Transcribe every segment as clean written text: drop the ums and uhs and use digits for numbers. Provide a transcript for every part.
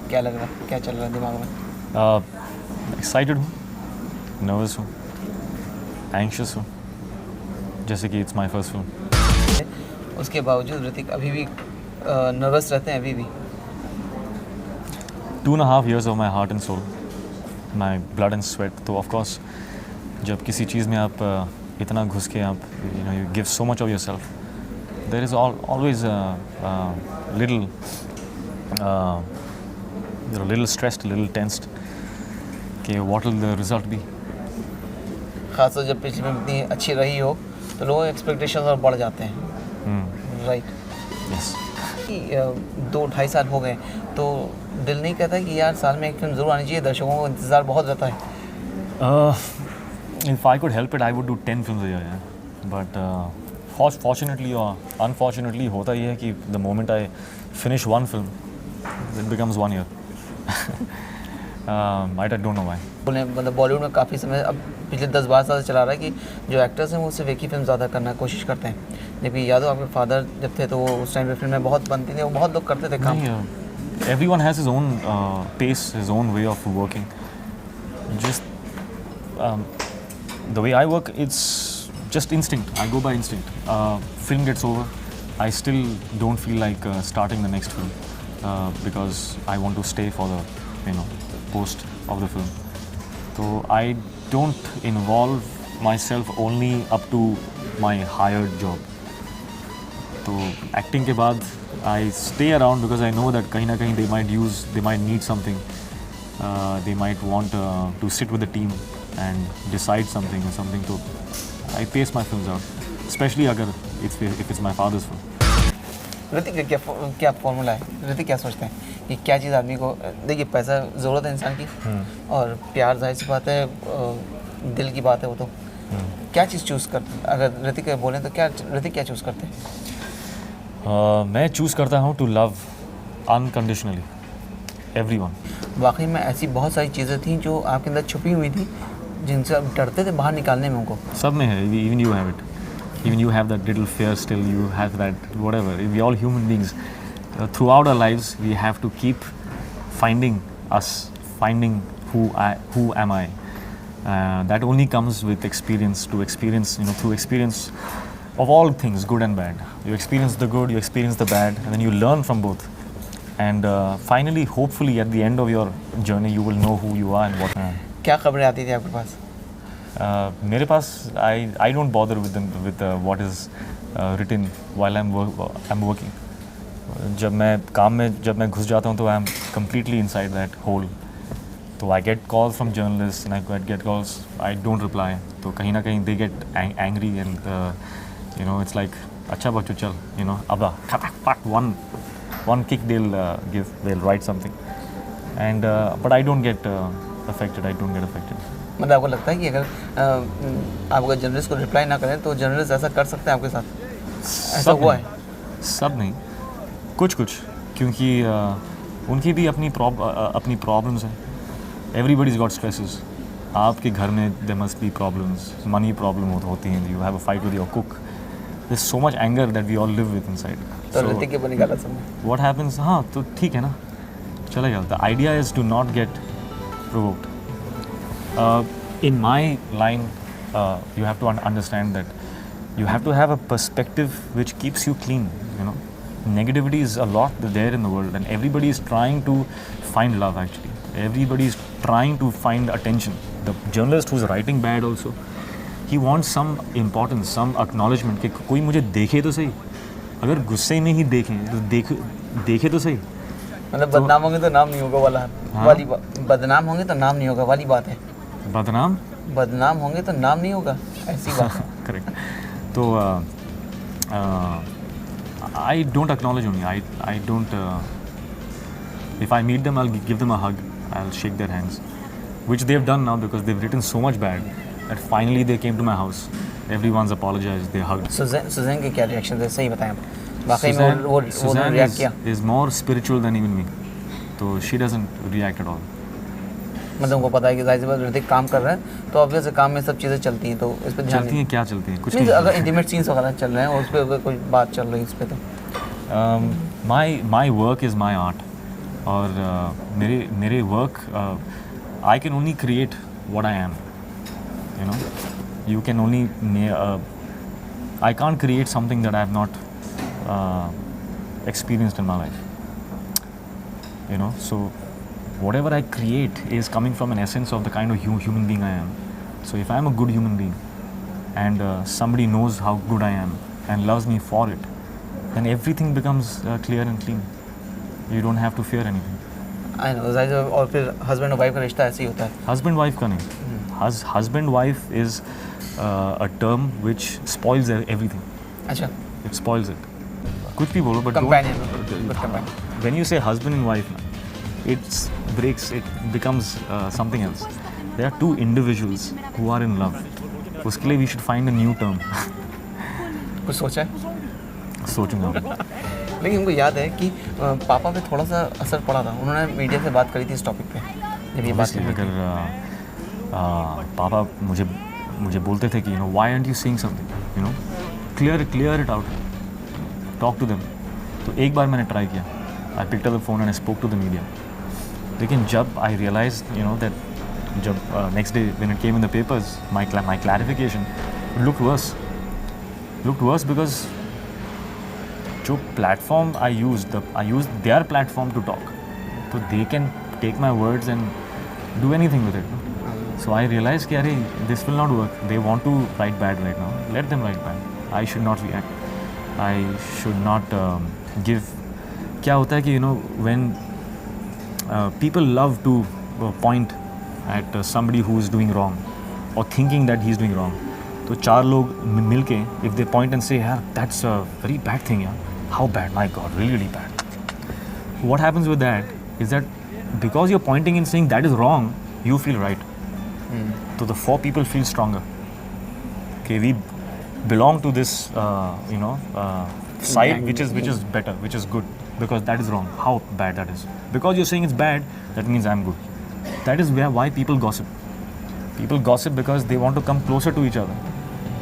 क्या लग रहा है, क्या चल रहा है दिमाग में? एक्साइटेड हूँ, नर्वस हूँ, एंशियस हूँ, जैसे कि इट्स माय फर्स्ट फिल्म। उसके बावजूद ऋतिक अभी भी नर्वस रहते हैं अभी भी? 2.5 years of my heart and soul, my blood and sweat. तो of course जब किसी चीज़ में आप इतना घुस के आप you give so much of yourself, there is always little little stressed, little tensed कि what will the result be. खासकर जब पिछली फिल्म इतनी अच्छी रही हो तो लोगों के एक्सपेक्टेशंस और बढ़ जाते हैं, राइट? Yes. 2-2.5 साल हो गए तो दिल नहीं कहता कि यार साल में एक फिल्म ज़रूर आनी चाहिए, दर्शकों को इंतज़ार बहुत रहता है? If I could help it, I would do 10 films a year, yeah. But fortunately or unfortunately होता ही है कि the moment I finish one film, it becomes 1 year. I don't know why. बोले मतलब बॉलीवुड में काफ़ी समय अब पिछले 10-12 साल से चला रहा है कि जो एक्टर्स हैं वो सिर्फ एक ही फिल्म ज़्यादा करना कोशिश करते हैं। जबकि याद हो आपके फादर जब थे तो वो उस टाइम पे फिल्में बहुत बनती थी, वो बहुत लोग करते थे काम। Everyone has his own pace, his own way of working. Just the way I work, it's just instinct. I go by instinct. Film gets over, I still don't feel like starting the next film because I want to stay for the post of the film. So I don't involve myself only up to my hired job. तो acting के बाद I stay around because I know that कहीं ना कहीं they might need something, they might want to sit with the team and decide something तो I pace my films out, specially अगर if it's my father's film. Hrithik का क्या formula है? ऋतिक क्या सोचते हैं कि क्या चीज़ आदमी को, देखिए पैसा ज़रूरत है इंसान की और प्यार जाहिर सी बात है, दिल की बात है वो तो। क्या चीज़ चूज़ कर, अगर ऋतिक बोलें तो क्या ऋतिक क्या चूज़ करते हैं? मैं चूज़ करता हूँ टू लव अनकंडीशनली एवरीवन। वाकई में ऐसी बहुत सारी चीज़ें थी जो आपके अंदर छुपी हुई थी जिनसे आप डरते थे बाहर निकालने में उनको। सब में है, even you have it, even you have that little fear still, you have that whatever. We all human beings, throughout our lives we have to keep finding us, finding who am I. That only comes with experience, to experience, through experience of all things, good and bad. You experience the good, you experience the bad, and then you learn from both. And finally, hopefully, at the end of your journey, you will know who you are and what. क्या खबरें आती थी आपके पास? मेरे पास I don't bother with what is written while I'm working. जब मैं घुस जाता हूँ तो I'm completely inside that hole. तो I get calls from journalists and I get calls, I don't reply. तो कहीं ना कहीं they get angry and it's like अच्छा बच्चों चल, अब one kick they'll write something and but I don't get affected. मतलब आपको लगता है कि अगर आप अगर जर्नलिस्ट को रिप्लाई ना करें तो जर्नलिस्ट ऐसा कर सकते हैं आपके साथ? ऐसा हुआ है? सब नहीं, कुछ क्योंकि उनकी भी अपनी प्रॉब्लम्स हैं। Everybody's got stresses. आपके घर में there must be problems, money problem होती हैं, you have a fight with your cook, there is so much anger that we all live with inside. तो ऋतिक के बनी गलत समय व्हाट हैपेंस, हाँ तो ठीक है ना, चलेगा। The idea is to not get provoked. In my line, you have to understand that you have to have a perspective which keeps you clean. Negativity is a lot there in the world, and everybody is trying to find love. Actually, everybody is trying to find attention. The journalist who's writing bad also, he wants some importance, some acknowledgement कि कोई मुझे देखे तो सही। अगर गुस्से में ही देखें तो देखे तो सही। मतलब बदनाम होंगे तो नाम नहीं होगा वाली बदनाम होंगे तो नाम नहीं होगा वाली बात है। बदनाम होंगे तो नाम नहीं होगा, ऐसी बात है। करेक्ट। तो I don't acknowledge only. I don't. If I meet them, I'll give them a hug. I'll shake their hands, which they've done now because they've written so much bad that finally they came to my house. Everyone's apologized. They hugged. Sussanne के क्या reaction थे, सही बताएं आप? वाकई में वो react किया? is more spiritual than even me. तो she doesn't react at all. मतलब उनको पता है कि जाहिर सी बात ऋतिक काम कर रहा है तो ऑब्वियस काम में सब चीज़ें चलती हैं, तो इस पर ध्यान चलती हैं। क्या चलती हैं? कुछ नहीं। अगर इंटीमेट सीन्स वगैरह चल रहे हैं और उस पर अगर कोई बात चल रही है इस पर तो my work is my art. और मेरे work I can only create what I am, you know. You can only I can't create something that I have not experienced in my life. You know, so whatever I create is coming from an essence of the kind of human being I am. So if I am a good human being and somebody knows how good I am and loves me for it, then everything becomes clear and clean. You don't have to fear anything. I know. और फिर husband और wife का रिश्ता ऐसे ही होता है. Husband wife का नहीं. Husband wife is a term which spoils everything. अच्छा. It spoils it. कुछ भी बोलो, but Companion. don't. Good companion. When you say husband and wife, it breaks. It becomes something else. There are two individuals who are in love. उसके लिए we should find a new term. कुछ सोचा है? सोचूंगा. लेकिन हमको याद है कि पापा पे थोड़ा सा असर पड़ा था. उन्होंने मीडिया से बात करी थी इस टॉपिक पे जब ये बात Obviously, हुई थी. अगर पापा मुझे बोलते थे कि why aren't you saying something, clear it out, talk to them. तो एक बार मैंने ट्राई किया. I picked up the phone and I spoke to the media. लेकिन जब I realized that जब next day when it came in the papers, my clarification, it looked worse because जो platform I used their platform to talk, so they can take my words and do anything with it. So I realized कि अरे this will not work. They want to write bad right now. Let them write bad. I should not react. I should not give. क्या होता है कि when people love to point at somebody who is doing wrong or thinking that he is doing wrong. तो चार लोग मिलके if they point and say यार that's a very bad thing यार. How bad? My God, really bad. What happens with that is that because you're pointing and saying that is wrong, you feel right. So the four people feel stronger. Okay, we belong to this, side which is better, which is good, because that is wrong. How bad that is? Because you're saying it's bad, that means I'm good. That is why people gossip. People gossip because they want to come closer to each other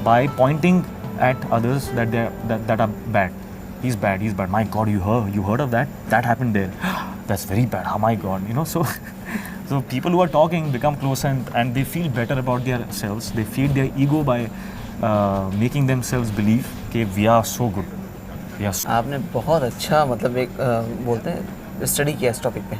by pointing at others that are bad. He's bad. My God, you heard of that? That happened there. That's very bad. Oh my God, So people who are talking become close and they feel better about themselves. They feed their ego by making themselves believe that we are so good. आपने बहुत अच्छा मतलब एक बोलते हैं study किया इस topic पे.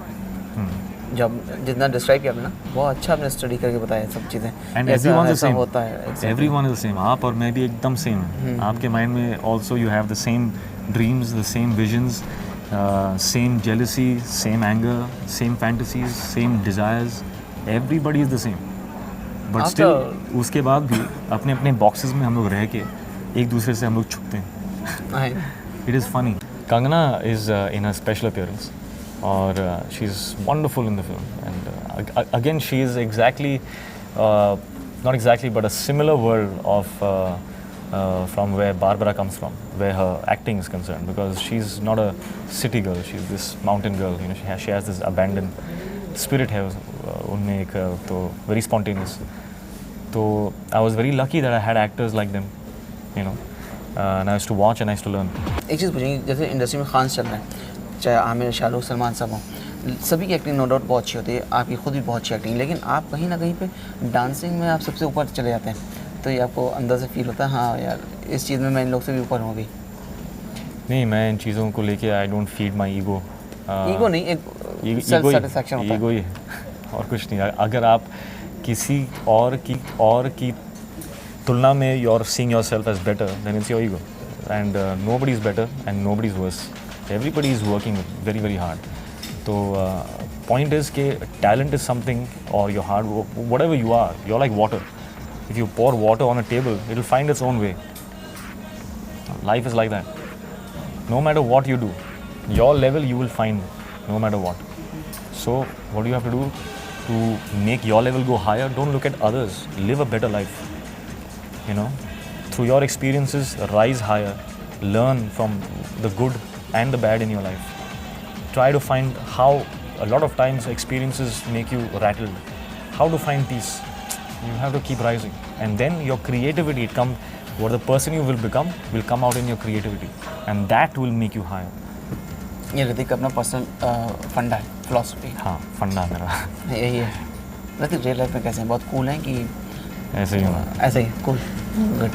जब जितना डिस्क्राइब किया आपने ना बहुत अच्छा आपने स्टडी करके बताया सब चीज़ें. And everyone is the same. होता है. Exactly. Everyone is the same. आप और मैं भी एकदम सेम है. आपके माइंड में also you have the same dreams, the same visions, same jealousy, same anger, same fantasies, same desires. Everybody is the same. But still उसके बाद भी अपने अपने boxes में हम लोग रह के एक दूसरे से हम लोग छुपते हैं. It is funny. Kangana is in a special appearance. Or she's wonderful in the film, and again she is exactly, not exactly, but a similar world of from where Barbara comes from, where her acting is concerned, because she's not a city girl, she's this mountain girl. She has this abandoned spirit है उनमें एक तो very spontaneous. तो I was very lucky that I had actors like them, and I used to watch and I used to learn. एक चीज़ पूछेंगे, जैसे industry में खान चल रहा है, चाहे आमिर, शाहरुख, सलमान सब हों, सभी की एक्टिंग नो डाउट बहुत अच्छी होती है. आपकी खुद भी बहुत अच्छी एक्टिंग, लेकिन आप कहीं ना कहीं पे डांसिंग में आप सबसे ऊपर चले जाते हैं. तो ये आपको अंदर से फील होता है हाँ यार इस चीज़ में मैं इन लोग से भी ऊपर हूँ अभी? नहीं, मैं इन चीज़ों को लेके I don't feed my ego. Ego नहीं, एक सेल्फ सेटिस्फैक्शन होता है. ईगो ही है और कुछ नहीं. अगर आप किसी और की तुलना में you are seeing yourself as better, then it's your ego. And nobody is better and nobody is worse. Everybody is working very hard. So point is कि talent is something, or your hard work, whatever you are, you're like water. If you pour water on a table, it'll find its own way. Life is like that. No matter what you do, your level you will find, no matter what. So what do you have to do to make your level go higher? Don't look at others. Live a better life. Through your experiences, rise higher. Learn from the good and the bad in your life. Try to find how a lot of times experiences make you rattled. How to find peace. You have to keep rising, and then your creativity what the person you will become will come out in your creativity, and that will make you higher. ये ऋतिक का अपना personal फंडा है, philosophy हाँ फंडा मेरा यही है। ऋतिक रियल लाइफ में कैसे हैं, बहुत कूल हैं कि ऐसे ही हूँ ऐसे ही कूल? गुड।